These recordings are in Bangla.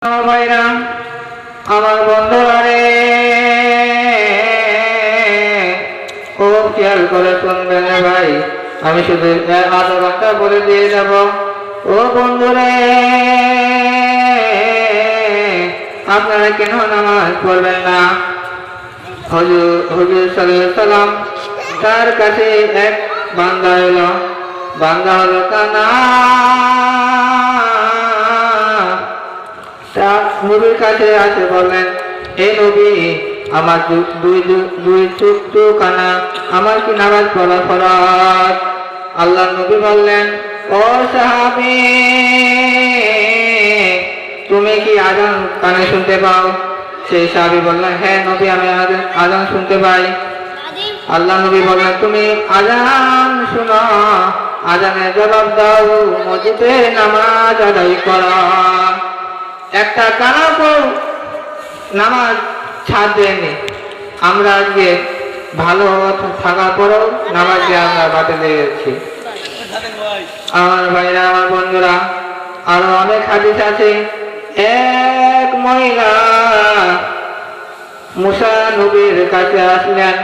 ভাইরা আমার বন্ধুরা রে, খুব খেয়াল করে শুনবেন ভাই। আমি শুধু আধা ঘন্টা বলে দিয়ে যাব। ও বন্ধুরে, আপনারা কেন নামাজ পড়বেন না? হুজুর সাল্লাল্লাহু আলাইহি সাল্লাম তার কাছে এক বান্দা এলো। বান্দা হলো কানা। নবীর কাছে আসে বললেন, হে নবী, আমার দুই চোখ কানা, আমার কি নামাজ পড়া ফরজ? আল্লাহ নবী বললেন, ও সাহাবী, তুমি কি আজান কানে শুনতে পাও? সেই সাহাবী বললেন, হ্যাঁ নবী, আমি আজান শুনতে পাই। আল্লাহ নবী বললেন, তুমি আজান শুনো, আজানের জবাব দাও, মসজিদে নামাজ আদায় করো। একটা কানা নামাজ ছাড় দেয়নি। আমরা আজকে ভালো থাকার পরেও নামাজকে আমরা বাতিল দিয়েছি। আমার ভাইরা, আমার বন্ধুরা, আরো অনেক হাদিস আছে। এক মহিলা মুসা নবীর কাছে আসলেন।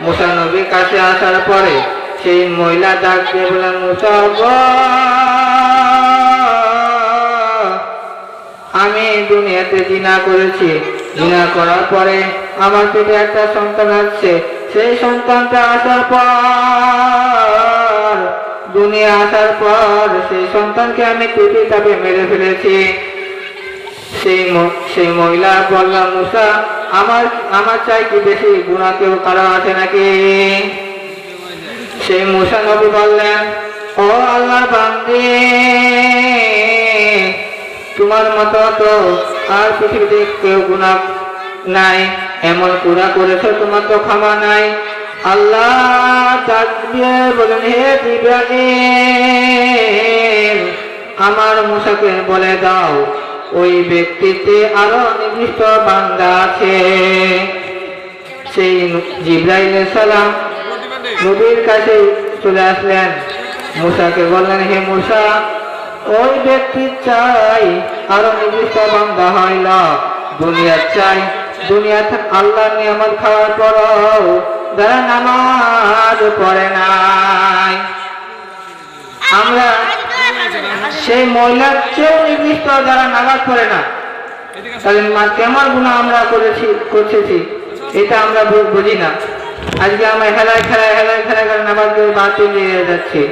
মুসা নবীর কাছে আসার পরে সেই মহিলা ডাক দিয়ে বললেন, মুসা গো, আমি দুনিয়াতে জিনা করেছি। জিনা করার পরে আমার পেটে একটা সন্তান আসছে। সেই সন্তানটা আসার পর, দুনিয়া আসার পর, সেই সন্তানকে আমি পেটে চাপে মেরে ফেলেছি। সেই মহিলা বললাম, মুসা, আমার চাই কি বেশি গুনাহ কেউ কারো আছে নাকি? সেই মুসা নবী বললেন, ও আল্লাহর বান্দী, তোমার মতো তো আর পৃথিবীতে কেউ গুনাহ নাই, এমন গুনাহ করেছো, তোমার তো ক্ষমা নাই। আল্লাহ ডাক দিয়ে বলেন, হে জিবরাইল, আমার মুসাকে বলে দাও, ওই ব্যক্তিতে আরো নির্দিষ্ট বান্দা আছে। সেই জিবরাইল সালাম নবীর কাছে চলে আসলেন। মুসাকে বললেন, হে মুসা, ওই ব্যক্তি চাই আরো নির্দিষ্ট বান্দা হইল। দুনিয়া চাই, দুনিয়া আল্লাহর নিয়ামত খাওয়ার পরও যারা নামাজ পড়ে নাই। আমরা সেই মহিলার চেয়েও নির্দিষ্ট যারা নামাজ পড়ে না, তাহলে কেমন গুনাহ আমরা করছি এটা আমরা বুঝি না। আজকে আমরা খেলায় নামাজ বাতিল নিয়ে যাচ্ছি।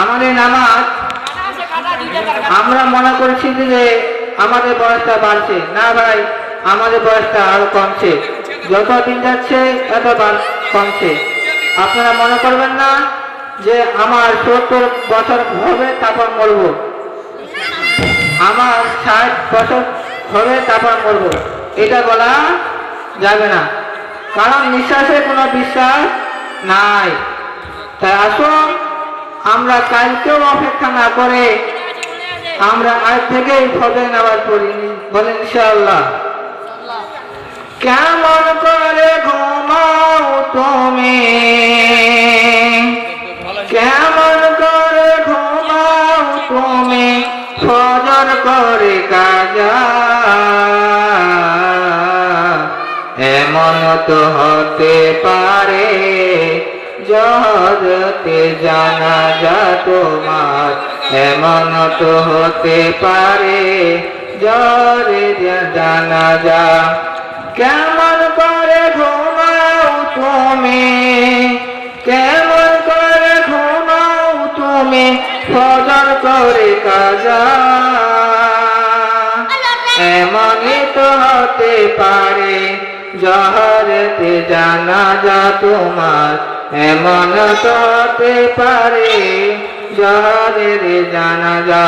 আমাদের নামাজ আমরা মনে করছি যে আমাদের বয়সটা বাড়ছে। না ভাই, আমাদের বয়সটা আরো কমছে। যত দিন যাচ্ছে তত কমছে। আপনারা মনে করবেন না যে আমার 70 বছর হবে তারপর মরব, আমার 60 বছর হবে তারপর মরব, এটা বলা যাবে না। কারণ নিঃশ্বাসের কোনো বিশ্বাস নাই। তাই আসুন আমরা কালকেও অপেক্ষা না করে আমরা আজ থেকেই ফজর নামাজ পড়ি, বলেন ইনশাআল্লাহ। কেমন করে ঘুমাও তুমি, কেমন করে ঘুমাও তুমি, ফজর করে কাজা, এমন তো হতে পারে জহরতে জানাজা তোমার, এমন তো হতে পারে জহরে জানাজা। কেমন করে ঘুমাও তুমি, কেমন করে ঘুমাও তুমি, ফজর করে কাজা, এমনই তো হতে পারে জহরতে জানাজা তোমার, এমন তো হতে পারে জহরের জানাজা।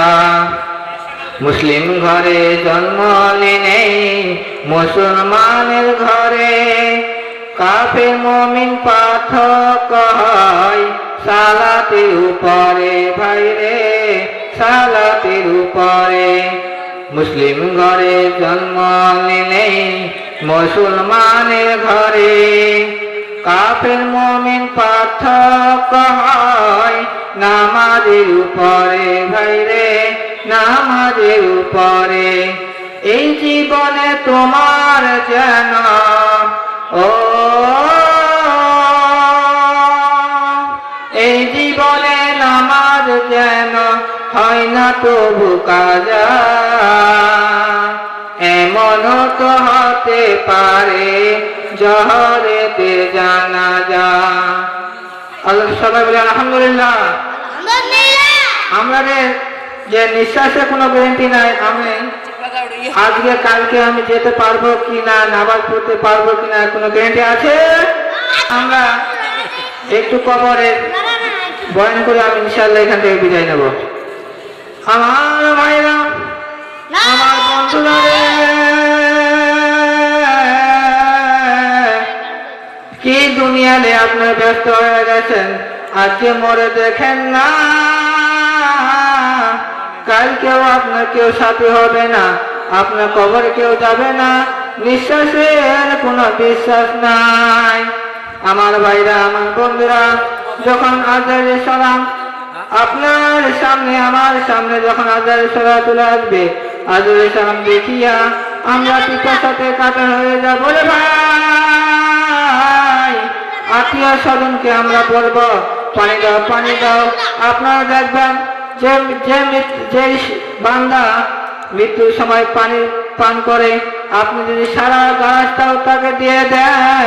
মুসলিম ঘরে জন্ম নিলে মুসলমানের ঘরে, কাফের মুমিন পার্থক্য হয় সালাতের উপরে, ভাইরে সালাতের উপরে। মুসলিম ঘরে জন্ম নিলে মুসলমানের ঘরে, কাফের মুমিন পার্থক্য হয় নামাজের উপরে, ভাইরে নামাজের উপরে। এই জীবনে তোমার যেন ও এই জীবনে নামাজ যেন হয় না তবু কাজা, এমনও তো হতে পারে জহরেতে জানাজা। আল্লাহ সবাই বলে আলহামদুলিল্লাহ। আমাদের যে নিঃশ্বাসের কোনো গ্যারান্টি নাই, আমি আজকে কালকে আমি যেতে পারবো কিনা, নামাজ পড়তে পারবো কিনা, কোনো গ্যারান্টি আছে? আমরা একটু কবরে বয়ান করে আমি ইনশাআল্লাহ এখান থেকে বিদায় নেব। আমার ভাইরা, আমার বন্ধুরা রে, কি দুনিয়াতে আপনার ব্যস্ত হয়ে গেছেন, আজকে মরে দেখেন না, কালকেও আপনার কেউ সাথী হবে না, আপনার কবরে কেউ যাবে না, নিঃশ্বাসের কোনো বিশ্বাস নাই। আমার ভাইরা, আমার বন্ধুরা, যখন আজরাইল সালাম আপনার সামনে আমার সামনে যখন আজরাইল সালাম চলে আসবে, আজরাইল সালাম দেখিয়া আমরা পিপাসাতে কাতর হয়ে যাব। বলে ভাই, আত্মীয় স্বজনকে আমরা বলবো পানি দাও, পানি দাও। আপনারা দেখবেন যে বান্দা মৃত্যুর সময় পানি পান করে, আপনি যদি সারা গাছটাও তাকে দিয়ে দেন,